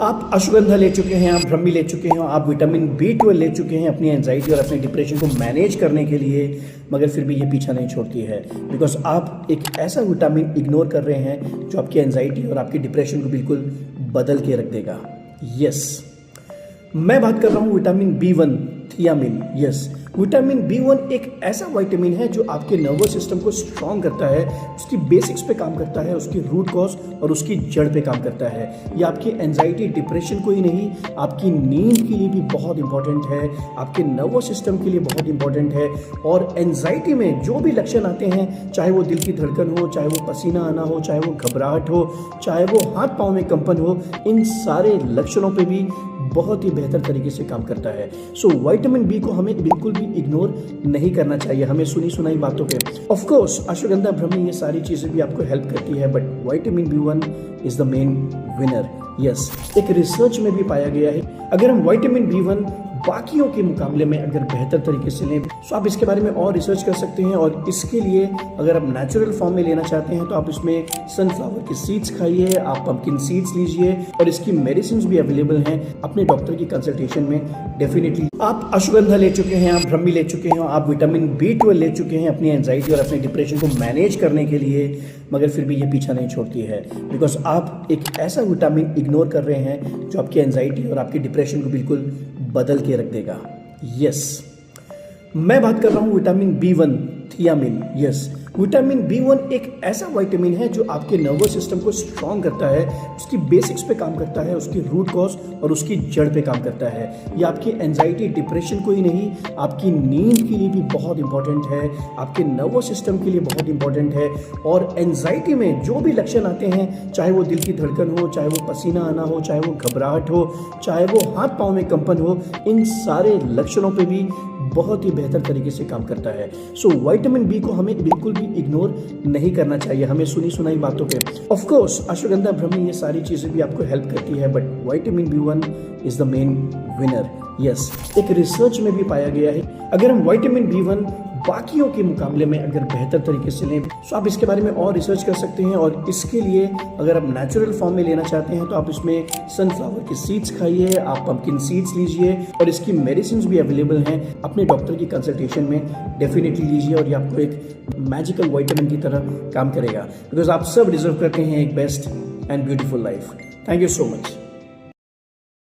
आप अश्वगंधा ले चुके हैं, आप ब्रह्मी ले चुके हैं, आप विटामिन B12 ले चुके हैं अपनी एंजाइटी और अपने डिप्रेशन को मैनेज करने के लिए, मगर फिर भी ये पीछा नहीं छोड़ती है। बिकॉज आप एक ऐसा विटामिन इग्नोर कर रहे हैं जो आपकी एंजाइटी और आपकी डिप्रेशन को बिल्कुल बदल के रख देगा। यस, मैं बात कर रहा हूँ vitamin B1 thiamine. Yes, vitamin B1 एक ऐसा विटामिन है जो आपके नर्वस सिस्टम को स्ट्रॉन्ग करता है, उसकी बेसिक्स पे काम करता है, उसकी रूट कॉज और उसकी जड़ पे काम करता है। ये आपकी एंजाइटी डिप्रेशन को ही नहीं, आपकी नींद के लिए भी बहुत इंपॉर्टेंट है, आपके नर्वस सिस्टम के लिए बहुत इंपॉर्टेंट है। और एंजाइटी में जो भी लक्षण आते हैं, चाहे वो दिल की धड़कन हो, चाहे वो पसीना आना हो, चाहे वो घबराहट हो, चाहे वो हाथ पाँव में कंपन हो, इन सारे लक्षणों पे भी बहुत ही बेहतर तरीके से काम करता है। सो विटामिन बी को हमें बिल्कुल भी इग्नोर नहीं करना चाहिए, हमें सुनी सुनाई बातों पे। ऑफ कोर्स अश्वगंधा, ब्रह्मी, ये सारी चीजें भी आपको हेल्प करती है, but vitamin B1 is the main winner. Yes, एक रिसर्च में भी पाया गया है अगर हम विटामिन B1 बाकियों के मुकाबले में अगर बेहतर तरीके से लें तो आप इसके बारे में और रिसर्च कर सकते हैं। और इसके लिए अगर आप नेचुरल फॉर्म में लेना चाहते हैं तो आप इसमें सनफ्लावर की सीड्स खाइए, आप पंपकिन सीड्स लीजिए, और इसकी मेडिसिन भी अवेलेबल हैं अपने डॉक्टर की कंसल्टेशन में। डेफिनेटली आप अश्वगंधा ले चुके हैं, आप ब्रह्मी ले चुके हैं, आप विटामिन B12 ले चुके हैं अपनी एंजाइटी और अपने डिप्रेशन को मैनेज करने के लिए, मगर फिर भी ये पीछा नहीं छोड़ती है। बिकॉज आप एक ऐसा विटामिन इग्नोर कर रहे हैं जो आपकी एंजाइटी और आपकी डिप्रेशन को बिल्कुल बदल के रख देगा। यस, मैं बात कर रहा हूं vitamin B1 thiamine. Yes, vitamin B1 एक ऐसा विटामिन है जो आपके नर्वस सिस्टम को स्ट्रॉन्ग करता है, उसकी बेसिक्स पे काम करता है, उसकी रूट कॉज और उसकी जड़ पे काम करता है। ये आपकी एंजाइटी डिप्रेशन को ही नहीं, आपकी नींद के लिए भी बहुत इंपॉर्टेंट है, आपके नर्वस सिस्टम के लिए बहुत इंपॉर्टेंट है। और एंजाइटी में जो भी लक्षण आते हैं, चाहे वो दिल की धड़कन हो, चाहे वो पसीना आना हो, चाहे वो घबराहट हो, चाहे वो हाथ पाँव में कंपन हो, इन सारे लक्षणों पे भी बहुत ही बेहतर तरीके से काम करता है। सो विटामिन बी को हमें बिल्कुल भी इग्नोर नहीं करना चाहिए, हमें सुनी सुनाई बातों पे। ऑफ कोर्स अश्वगंधा, ब्रह्मी, ये सारी चीजें भी आपको हेल्प करती है, but vitamin B1 is the main winner. Yes, एक रिसर्च में भी पाया गया है अगर हम विटामिन B1 बाकियों के मुकाबले में अगर बेहतर तरीके से लें तो आप इसके बारे में और रिसर्च कर सकते हैं। और इसके लिए अगर आप नेचुरल फॉर्म में लेना चाहते हैं तो आप इसमें सनफ्लावर की सीड्स खाइए, आप पंपकिन सीड्स लीजिए, और इसकी मेडिसिन भी अवेलेबल हैं अपने डॉक्टर की कंसल्टेशन में। डेफिनेटली लीजिए और ये आपको एक मैजिकल विटामिन की तरह काम करेगा। बिकॉज आप सब डिजर्व करते हैं एक best and beautiful life. Thank you so much.